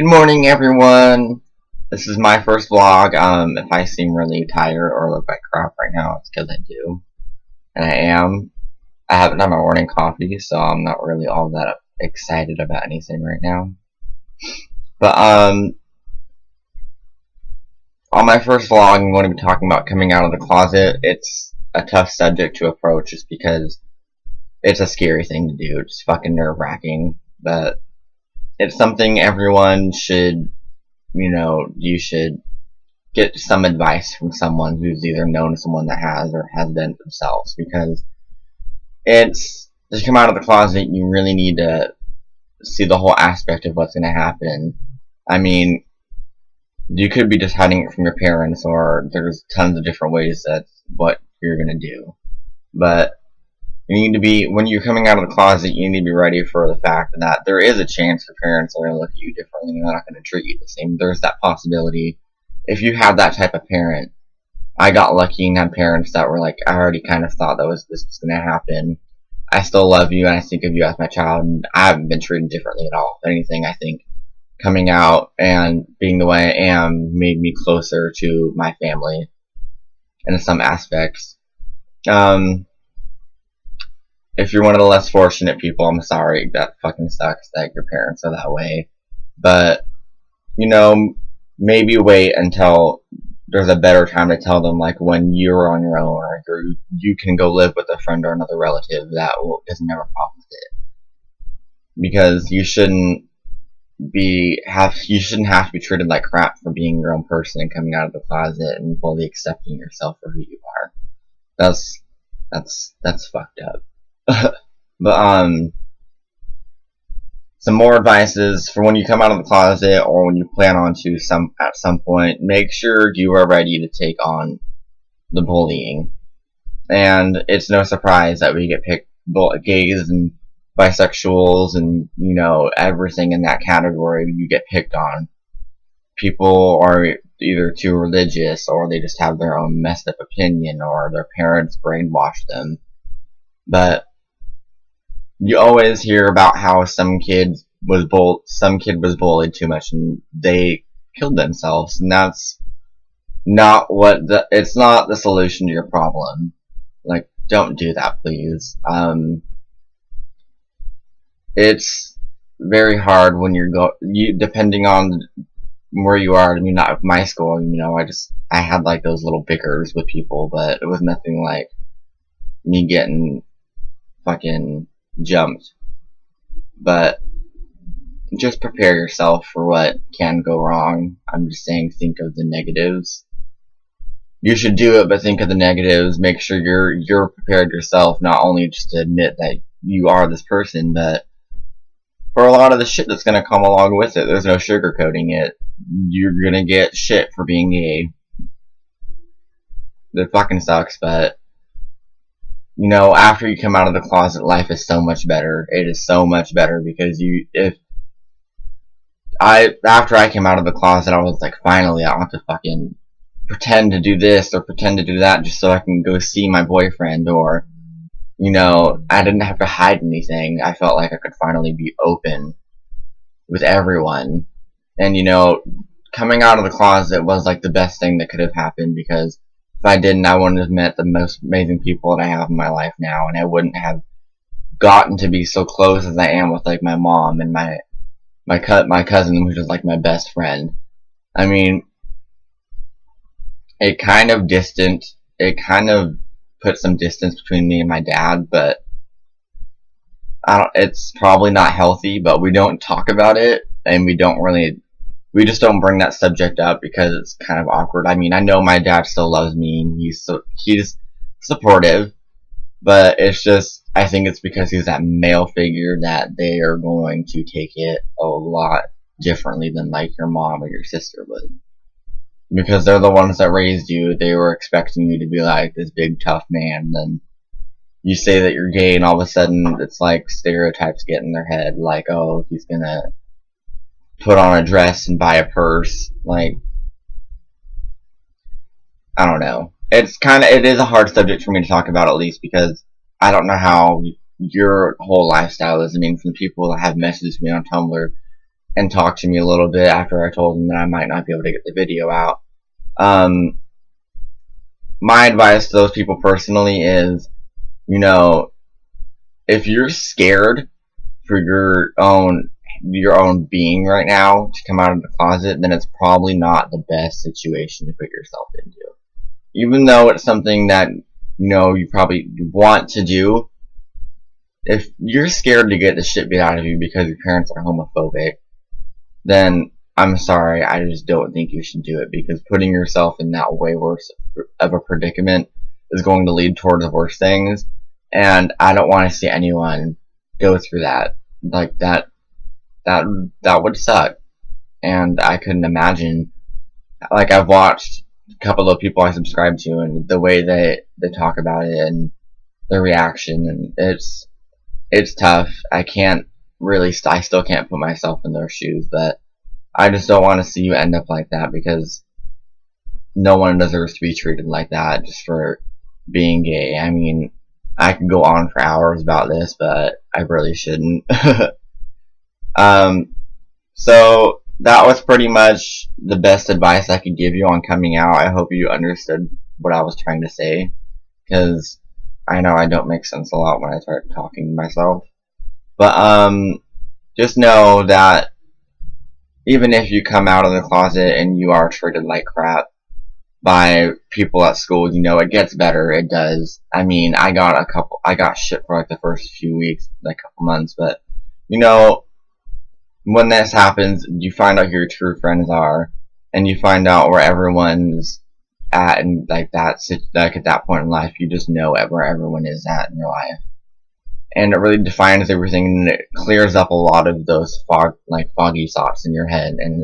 Good morning, everyone. This is my first vlog. If I seem really tired or look like crap right now, it's because I do. And I am. I haven't had my morning coffee, so I'm not really all that excited about anything right now. But, on my first vlog, I'm going to be talking about coming out of the closet. It's a tough subject to approach just because it's a scary thing to do. It's fucking nerve-wracking. But it's something everyone should, you should get some advice from someone who's either known someone that has or has done it themselves, because to come out of the closet, you really need to see the whole aspect of what's going to happen. I mean, you could be just hiding it from your parents, or there's tons of different ways that's what you're going to do. But you need to be, when you're coming out of the closet, you need to be ready for the fact that there is a chance your parents are going to look at you differently and they're not going to treat you the same. There's that possibility. If you have that type of parent, I got lucky and had parents that were like, I already kind of thought this was going to happen. I still love you and I think of you as my child, and I haven't been treated differently at all. If anything, I think coming out and being the way I am made me closer to my family in some aspects. If you're one of the less fortunate people, I'm sorry, that fucking sucks that your parents are that way. But, maybe wait until there's a better time to tell them, like when you're on your own, or you can go live with a friend or another relative that doesn't have a problem with it. Because you shouldn't have to be treated like crap for being your own person and coming out of the closet and fully accepting yourself for who you are. That's fucked up. But some more advices for when you come out of the closet, or when you plan on to at some point. Make sure you are ready to take on the bullying. And it's no surprise that we get picked, gays and bisexuals and everything in that category. You get picked on. People are either too religious, or they just have their own messed up opinion, or their parents brainwash them. But you always hear about how some kid was bullied too much and they killed themselves, and that's not it's not the solution to your problem. Like, don't do that, please. It's very hard when depending on where you are. I mean, not at my school, I had like those little bickers with people, but it was nothing like me getting fucking jumped. But just prepare yourself for what can go wrong. I'm just saying, think of the negatives. You should do it, but think of the negatives. Make sure you're prepared yourself, not only just to admit that you are this person, but for a lot of the shit that's gonna come along with it. There's no sugarcoating it. You're gonna get shit for being gay. That fucking sucks, but after you come out of the closet, life is so much better. It is so much better because after I came out of the closet, I was like, finally, I don't have to fucking pretend to do this or pretend to do that just so I can go see my boyfriend, or, I didn't have to hide anything. I felt like I could finally be open with everyone. And, coming out of the closet was like the best thing that could have happened, because if I didn't, I wouldn't have met the most amazing people that I have in my life now, and I wouldn't have gotten to be so close as I am with like my mom and my cousin, which is like my best friend. I mean, it kind of put some distance between me and my dad, but it's probably not healthy, but we don't talk about it, and we just don't bring that subject up because it's kind of awkward. I mean, I know my dad still loves me, and he's supportive, but it's just, I think it's because he's that male figure that they are going to take it a lot differently than like your mom or your sister would. Because they're the ones that raised you. They were expecting you to be like this big tough man, and then you say that you're gay, and all of a sudden it's like stereotypes get in their head, like, oh, he's gonna put on a dress and buy a purse. Like, I don't know. It is a hard subject for me to talk about, at least because I don't know how your whole lifestyle is. I mean, from the people that have messaged me on Tumblr, and talked to me a little bit after I told him that I might not be able to get the video out. My advice to those people personally is, you know, if you're scared for your own being right now to come out of the closet, then it's probably not the best situation to put yourself into. Even though it's something that, you probably want to do, if you're scared to get the shit beat out of you because your parents are homophobic, then I'm sorry, I just don't think you should do it, because putting yourself in that way worse of a predicament is going to lead towards worse things, and I don't want to see anyone go through that. Like, that would suck, and I couldn't imagine. Like, I've watched a couple of people I subscribe to, and the way they talk about it, and their reaction, and it's tough. I still can't put myself in their shoes, but I just don't want to see you end up like that, because no one deserves to be treated like that just for being gay. I mean, I could go on for hours about this, but I really shouldn't. So that was pretty much the best advice I could give you on coming out. I hope you understood what I was trying to say, because I know I don't make sense a lot when I start talking to myself. But just know that even if you come out of the closet and you are treated like crap by people at school, it gets better. It does. I mean, I got shit for like the first few weeks, like a couple months, but when this happens, you find out who your true friends are, and you find out where everyone's at, and like at that point in life, you just know where everyone is at in your life. And it really defines everything, and it clears up a lot of those foggy thoughts in your head. And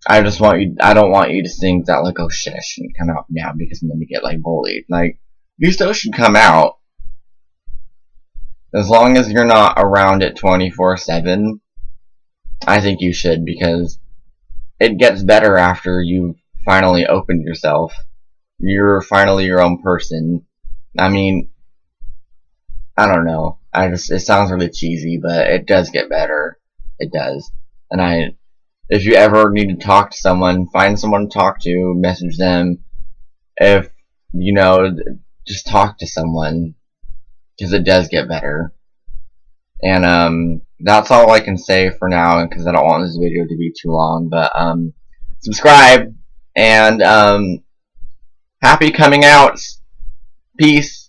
I don't want you to think that, like, oh shit, I shouldn't come out now because I'm gonna get, like, bullied. Like, you still should come out, as long as you're not around it 24/7. I think you should, because it gets better after you've finally opened yourself. You're finally your own person. I mean, I don't know. It sounds really cheesy, but it does get better. It does. And if you ever need to talk to someone, find someone to talk to, message them. If, just talk to someone, because it does get better. And, that's all I can say for now, because I don't want this video to be too long, but, subscribe, and, happy coming out. Peace.